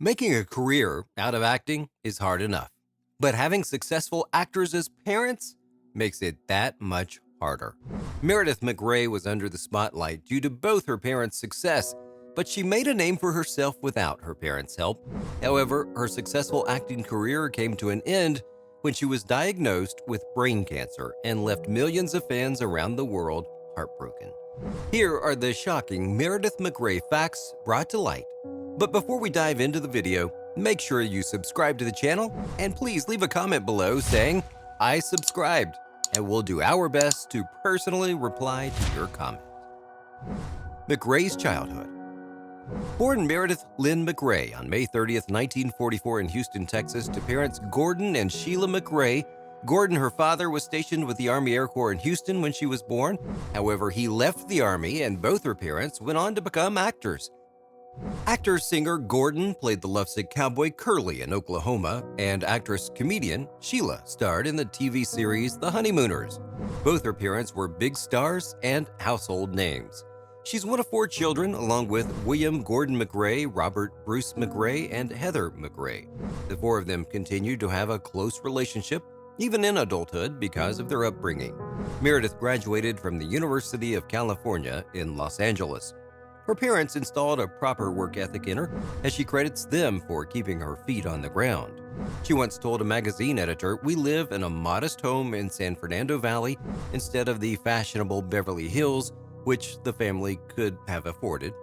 Making a career out of acting is hard enough, but having successful actors as parents makes it that much harder. Meredith MacRae was under the spotlight due to both her parents' success, but she made a name for herself without her parents' help. However, her successful acting career came to an end when she was diagnosed with brain cancer and left millions of fans around the world heartbroken. Here are the shocking Meredith MacRae facts brought to light. But before we dive into the video, make sure you subscribe to the channel and please leave a comment below saying, "I subscribed," and we'll do our best to personally reply to your comment. McRae's childhood. Born Meredith Lynn MacRae on May 30th, 1944 in Houston, Texas, to parents Gordon and Sheila McRae. Gordon, her father, was stationed with the Army Air Corps in Houston when she was born. However, he left the Army and both her parents went on to become actors. Actor-singer Gordon played the lovesick cowboy Curly in Oklahoma, and actress-comedian Sheila starred in the TV series The Honeymooners. Both her parents were big stars and household names. She's one of 4 children, along with William Gordon McRae, Robert Bruce McRae, and Heather McRae. The 4 of them continued to have a close relationship, even in adulthood, because of their upbringing. Meredith graduated from the University of California in Los Angeles. Her parents installed a proper work ethic in her, as she credits them for keeping her feet on the ground. She once told a magazine editor, "We live in a modest home in San Fernando Valley instead of the fashionable Beverly Hills, which the family could have afforded.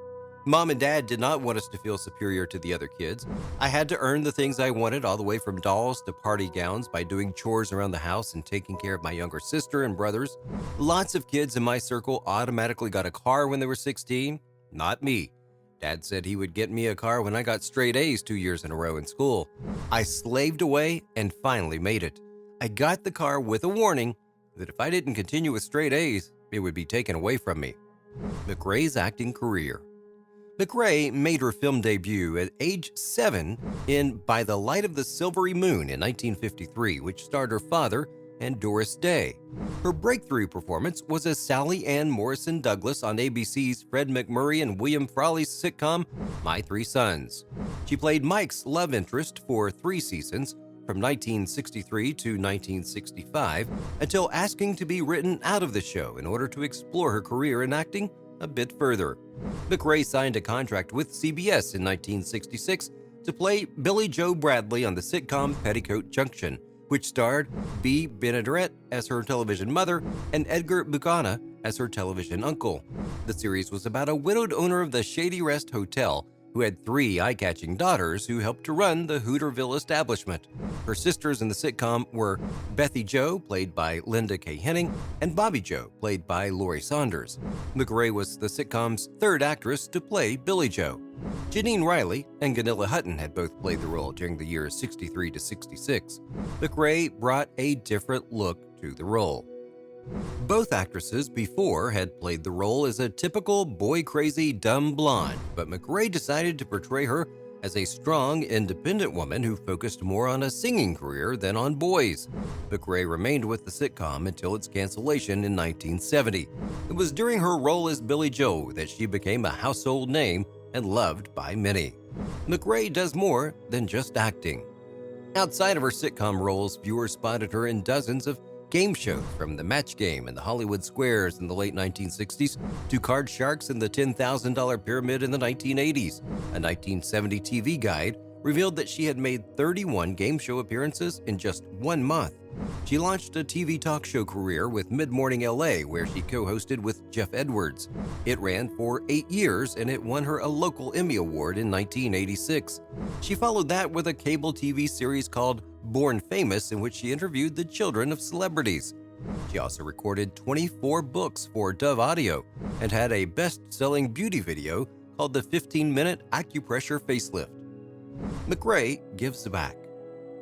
Mom and Dad did not want us to feel superior to the other kids. I had to earn the things I wanted, all the way from dolls to party gowns, by doing chores around the house and taking care of my younger sister and brothers. Lots of kids in my circle automatically got a car when they were 16. Not me. Dad said he would get me a car when I got straight A's 2 years in a row in school. I slaved away and finally made it. I got the car with a warning that if I didn't continue with straight A's, it would be taken away from me." McRae's acting career. McRae made her film debut at age 7 in By the Light of the Silvery Moon in 1953, which starred her father and Doris Day. Her breakthrough performance was as Sally Ann Morrison Douglas on ABC's Fred MacMurray and William Frawley's sitcom My Three Sons. She played Mike's love interest for 3 seasons, from 1963 to 1965, until asking to be written out of the show in order to explore her career in acting a bit further. McRae signed a contract with CBS in 1966 to play Billy Joe Bradley on the sitcom Petticoat Junction, which starred Bea Benaderet as her television mother and Edgar Bucana as her television uncle. The series was about a widowed owner of the Shady Rest Hotel who had 3 eye-catching daughters who helped to run the Hooterville establishment. Her sisters in the sitcom were Bethy Jo, played by Linda K. Henning, and Bobby Jo, played by Lori Saunders. McRae was the sitcom's 3rd actress to play Billy Jo. Janine Riley and Ganilla Hutton had both played the role during the years 63 to 66. McRae brought a different look to the role. Both actresses before had played the role as a typical boy-crazy, dumb blonde, but McRae decided to portray her as a strong, independent woman who focused more on a singing career than on boys. McRae remained with the sitcom until its cancellation in 1970. It was during her role as Billy Jo that she became a household name and loved by many. McRae does more than just acting. Outside of her sitcom roles, viewers spotted her in dozens of game shows, from The Match Game and the Hollywood Squares in the late 1960s to Card Sharks and the $10,000 Pyramid in the 1980s. A 1970 TV guide revealed that she had made 31 game show appearances in just 1 month. She launched a TV talk show career with Mid-Morning LA, where she co-hosted with Jeff Edwards. It ran for 8 years and it won her a local Emmy Award in 1986. She followed that with a cable TV series called Born Famous, in which she interviewed the children of celebrities. She also recorded 24 books for Dove Audio and had a best-selling beauty video called the 15-Minute Acupressure Facelift. McRae gives back.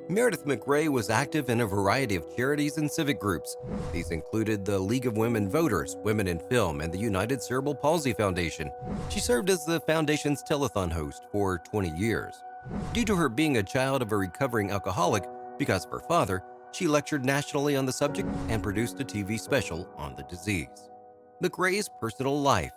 Meredith MacRae was active in a variety of charities and civic groups. These included the League of Women Voters, Women in Film, and the United Cerebral Palsy Foundation. She served as the foundation's telethon host for 20 years. Due to her being a child of a recovering alcoholic because of her father, she lectured nationally on the subject and produced a TV special on the disease. McRae's personal life.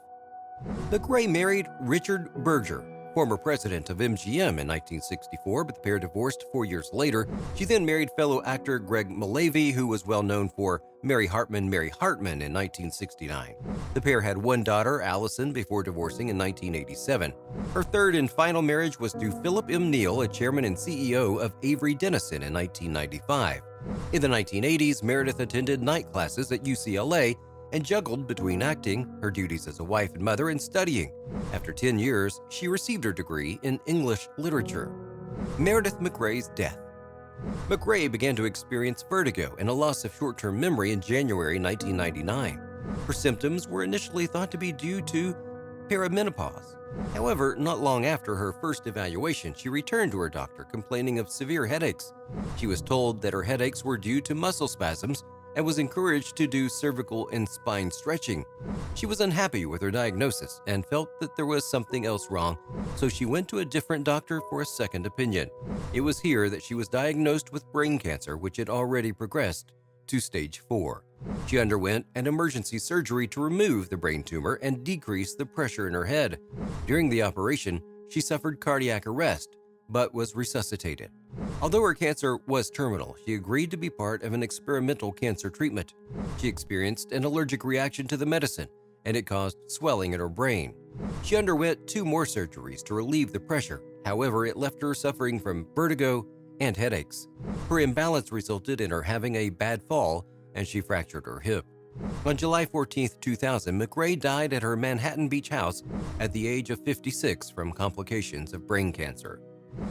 McRae married Richard Berger, former president of MGM in 1964, but the pair divorced 4 years later. She then married fellow actor Greg Mullavey, who was well known for Mary Hartman in 1969. The pair had one daughter, Allison, before divorcing in 1987. Her third and final marriage was to Philip M. Neal, a chairman and CEO of Avery Dennison, in 1995. In the 1980s, Meredith attended night classes at UCLA and juggled between acting, her duties as a wife and mother, and studying. After 10 years, she received her degree in English literature. Meredith MacRae's death. McCrae began to experience vertigo and a loss of short-term memory in January 1999. Her symptoms were initially thought to be due to perimenopause. However, not long after her first evaluation, she returned to her doctor complaining of severe headaches. She was told that her headaches were due to muscle spasms and was encouraged to do cervical and spine stretching. She was unhappy with her diagnosis and felt that there was something else wrong, so she went to a different doctor for a second opinion. It was here that she was diagnosed with brain cancer, which had already progressed to stage 4. She underwent an emergency surgery to remove the brain tumor and decrease the pressure in her head. During the operation, she suffered cardiac arrest, but was resuscitated. Although her cancer was terminal, she agreed to be part of an experimental cancer treatment. She experienced an allergic reaction to the medicine, and it caused swelling in her brain. She underwent 2 more surgeries to relieve the pressure. However, it left her suffering from vertigo and headaches. Her imbalance resulted in her having a bad fall, and she fractured her hip. On July 14, 2000, McRae died at her Manhattan Beach house at the age of 56 from complications of brain cancer.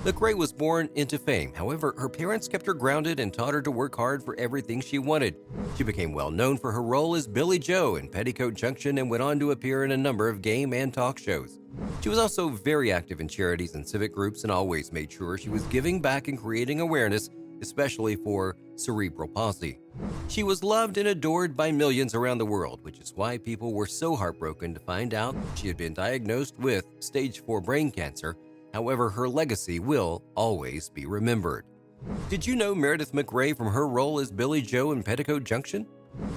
McRae was born into fame. However, her parents kept her grounded and taught her to work hard for everything she wanted. She became well known for her role as Billy Joe in Petticoat Junction and went on to appear in a number of game and talk shows. She was also very active in charities and civic groups and always made sure she was giving back and creating awareness, especially for cerebral palsy. She was loved and adored by millions around the world, which is why people were so heartbroken to find out she had been diagnosed with stage 4 brain cancer. However, her legacy will always be remembered. Did you know Meredith MacRae from her role as Billy Joe in Petticoat Junction?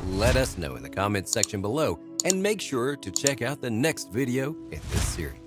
Let us know in the comments section below, and make sure to check out the next video in this series.